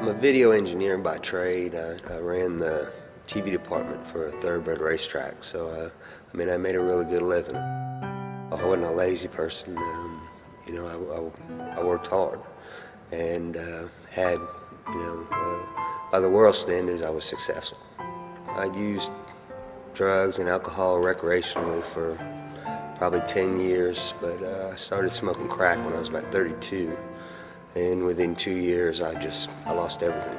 I'm a video engineer by trade. I ran the TV department for a thoroughbred racetrack, so I mean, I made a really good living. I wasn't a lazy person. You know, I worked hard and had, you know, by the world standards, I was successful. I'd used drugs and alcohol recreationally for probably 10 years, but I started smoking crack when I was about 32. And within 2 years, I lost everything.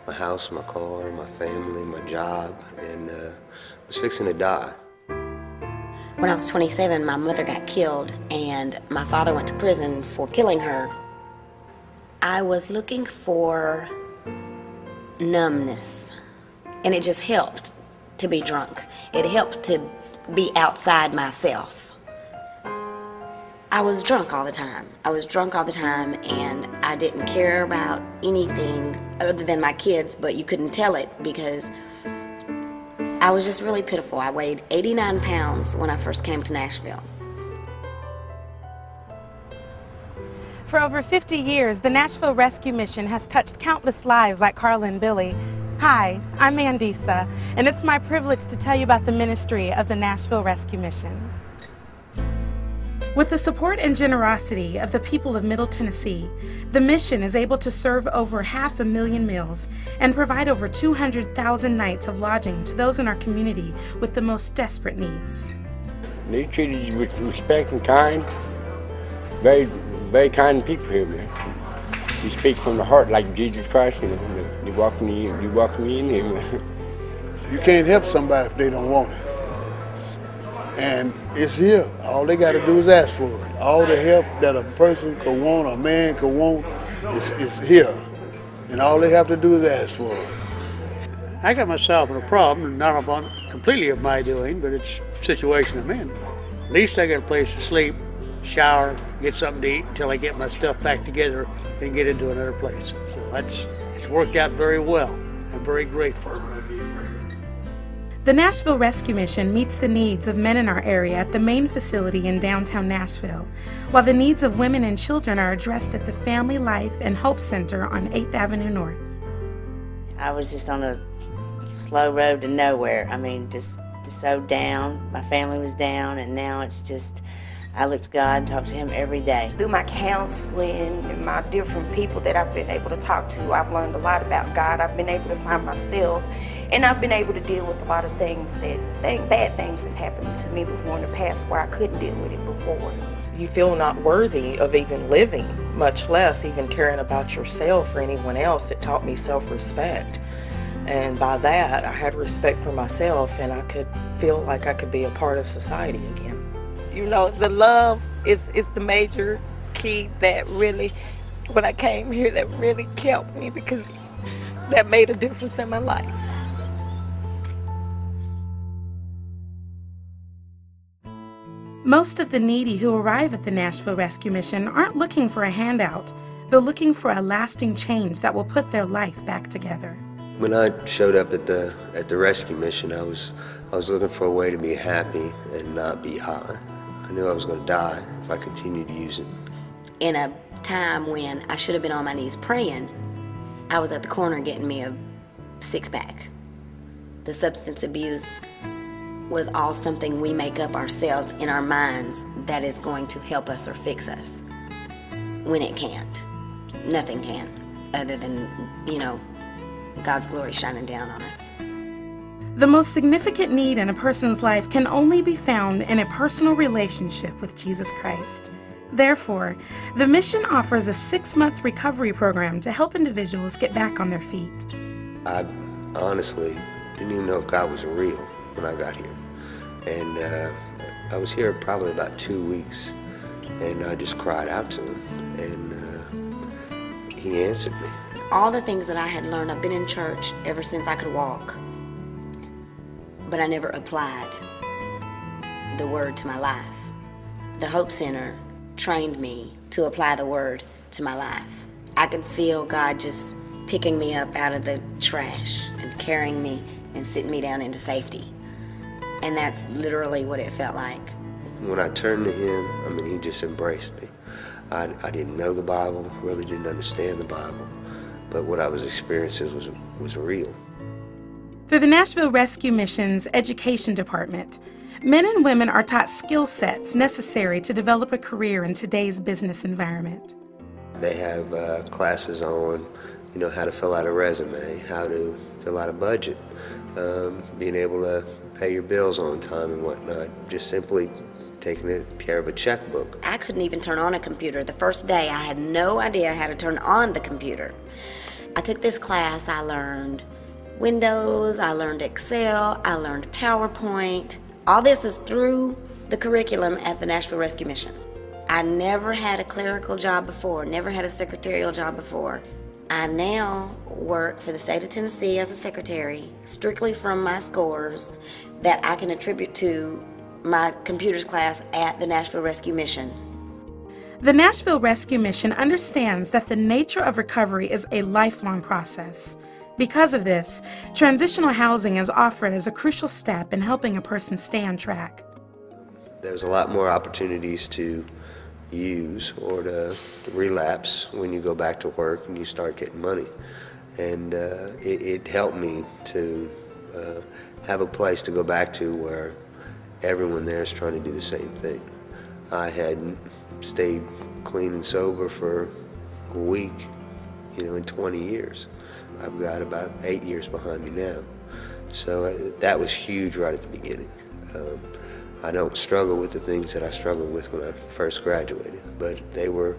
My house, my car, my family, my job, and was fixing to die. When I was 27, my mother got killed, and my father went to prison for killing her. I was looking for numbness, and it just helped to be drunk. It helped to be outside myself. I was drunk all the time. And I didn't care about anything other than my kids, but you couldn't tell it because I was just really pitiful. I weighed 89 pounds when I first came to Nashville. For over 50 years, the Nashville Rescue Mission has touched countless lives like Carla and Billy. Hi, I'm Mandisa, and it's my privilege to tell you about the ministry of the Nashville Rescue Mission. With the support and generosity of the people of Middle Tennessee, the mission is able to serve over 500,000 meals and provide over 200,000 nights of lodging to those in our community with the most desperate needs. They treated you with respect and kind. Very, very kind people here, man. You speak from the heart like Jesus Christ, you know. You welcome me in here, man. You can't help somebody if they don't want it. And it's here. All they got to do is ask for it. All the help that a person could want, a man could want, is here. And all they have to do is ask for it. I got myself in a problem, not completely of my doing, but it's the situation I'm in. At least I got a place to sleep, shower, get something to eat until I get my stuff back together and get into another place. So it's worked out very well. I'm very grateful. The Nashville Rescue Mission meets the needs of men in our area at the main facility in downtown Nashville, while the needs of women and children are addressed at the Family Life and Hope Center on 8th Avenue North. I was just on a slow road to nowhere. I mean, just so down. My family was down, and now it's just, I look to God and talk to Him every day. Through my counseling and my different people that I've been able to talk to, I've learned a lot about God. I've been able to find myself, and I've been able to deal with a lot of things bad things that's happened to me before in the past where I couldn't deal with it before. You feel not worthy of even living, much less even caring about yourself or anyone else. It taught me self-respect. And by that, I had respect for myself, and I could feel like I could be a part of society again. You know, the love is the major key that really, when I came here, that really kept me, because that made a difference in my life. Most of the needy who arrive at the Nashville Rescue Mission aren't looking for a handout. They're looking for a lasting change that will put their life back together. When I showed up at the rescue mission, I was looking for a way to be happy and not be high. I knew I was going to die if I continued using. In a time when I should have been on my knees praying, I was at the corner getting me a six-pack. The substance abuse was all something we make up ourselves in our minds that is going to help us or fix us, when it can't. Nothing can, other than, you know, God's glory shining down on us. The most significant need in a person's life can only be found in a personal relationship with Jesus Christ. Therefore, the mission offers a 6-month recovery program to help individuals get back on their feet. I honestly didn't even know if God was real when I got here. And I was here probably about 2 weeks, and I just cried out to Him, and He answered me. All the things that I had learned, I've been in church ever since I could walk, but I never applied the Word to my life. The Hope Center trained me to apply the Word to my life. I could feel God just picking me up out of the trash and carrying me and sitting me down into safety. And that's literally what it felt like. When I turned to Him, I mean, He just embraced me. I didn't know the Bible, really didn't understand the Bible, but what I was experiencing was real. Through the Nashville Rescue Mission's Education Department, men and women are taught skill sets necessary to develop a career in today's business environment. They have classes on, how to fill out a resume, how to fill out a budget, being able to pay your bills on time and whatnot, just simply taking care of a checkbook. I couldn't even turn on a computer. The first day, I had no idea how to turn on the computer. I took this class, I learned Windows, I learned Excel, I learned PowerPoint. All this is through the curriculum at the Nashville Rescue Mission. I never had a clerical job before, never had a secretarial job before. I now work for the state of Tennessee as a secretary, strictly from my scores that I can attribute to my computers class at the Nashville Rescue Mission. The Nashville Rescue Mission understands that the nature of recovery is a lifelong process. Because of this, transitional housing is offered as a crucial step in helping a person stay on track. There's a lot more opportunities to use or to relapse when you go back to work and you start getting money. And it helped me to have a place to go back to where everyone there is trying to do the same thing. I had stayed clean and sober for a week, in 20 years. I've got about 8 years behind me now. So that was huge right at the beginning. I don't struggle with the things that I struggled with when I first graduated, but they were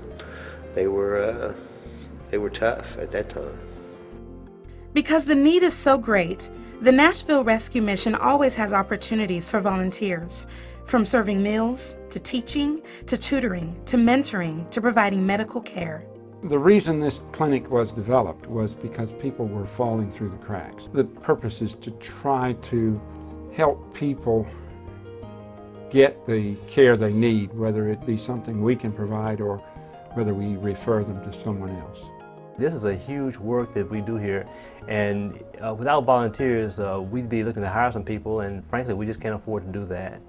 tough at that time. Because the need is so great, the Nashville Rescue Mission always has opportunities for volunteers, from serving meals, to teaching, to tutoring, to mentoring, to providing medical care. The reason this clinic was developed was because people were falling through the cracks. The purpose is to try to help people get the care they need, whether it be something we can provide or whether we refer them to someone else. This is a huge work that we do here, and without volunteers, we'd be looking to hire some people, and frankly, we just can't afford to do that.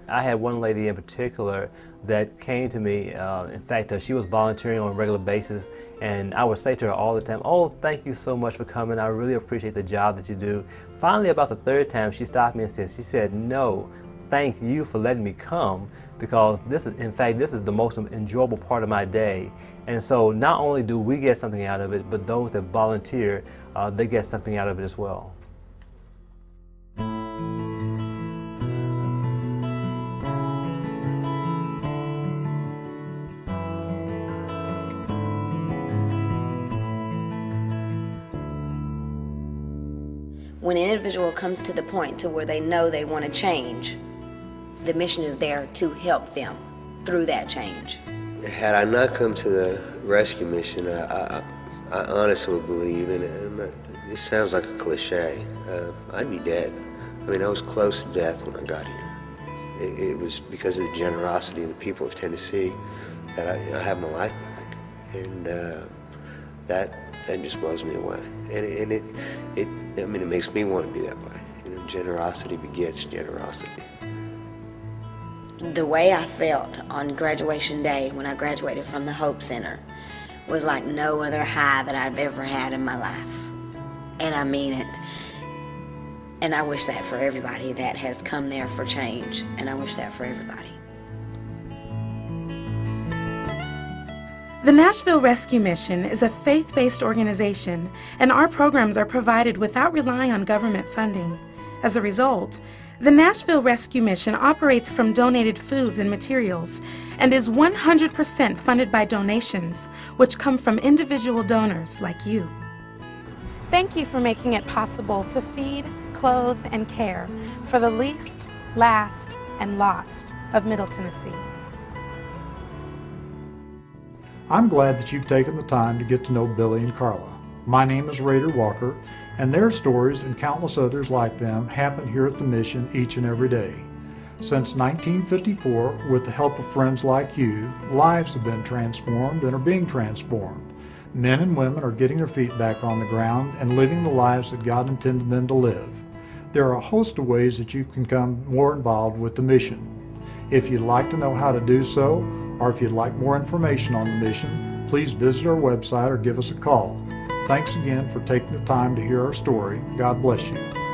I had one lady in particular that came to me. In fact, she was volunteering on a regular basis, and I would say to her all the time, "Oh, thank you so much for coming. I really appreciate the job that you do." Finally, about the third time, she stopped me and said, "No, thank you for letting me come, because this is the most enjoyable part of my day." And so not only do we get something out of it, but those that volunteer, they get something out of it as well. When an individual comes to the point to where they know they want to change, the mission is there to help them through that change. Had I not come to the rescue mission, I honestly believe, and it sounds like a cliche, I'd be dead. I mean, I was close to death when I got here. It was because of the generosity of the people of Tennessee that I have my life back, and that just blows me away. And it makes me want to be that way. Generosity begets generosity. The way I felt on graduation day when I graduated from the Hope Center was like no other high that I've ever had in my life. And I mean it. And I wish that for everybody that has come there for change. And I wish that for everybody. The Nashville Rescue Mission is a faith-based organization, and our programs are provided without relying on government funding. As a result, the Nashville Rescue Mission operates from donated foods and materials and is 100% funded by donations, which come from individual donors like you. Thank you for making it possible to feed, clothe, and care for the least, last, and lost of Middle Tennessee. I'm glad that you've taken the time to get to know Billy and Carla. My name is Raider Walker, and their stories and countless others like them happen here at the mission each and every day. Since 1954, with the help of friends like you, lives have been transformed and are being transformed. Men and women are getting their feet back on the ground and living the lives that God intended them to live. There are a host of ways that you can become more involved with the mission. If you'd like to know how to do so, or if you'd like more information on the mission, please visit our website or give us a call. Thanks again for taking the time to hear our story. God bless you.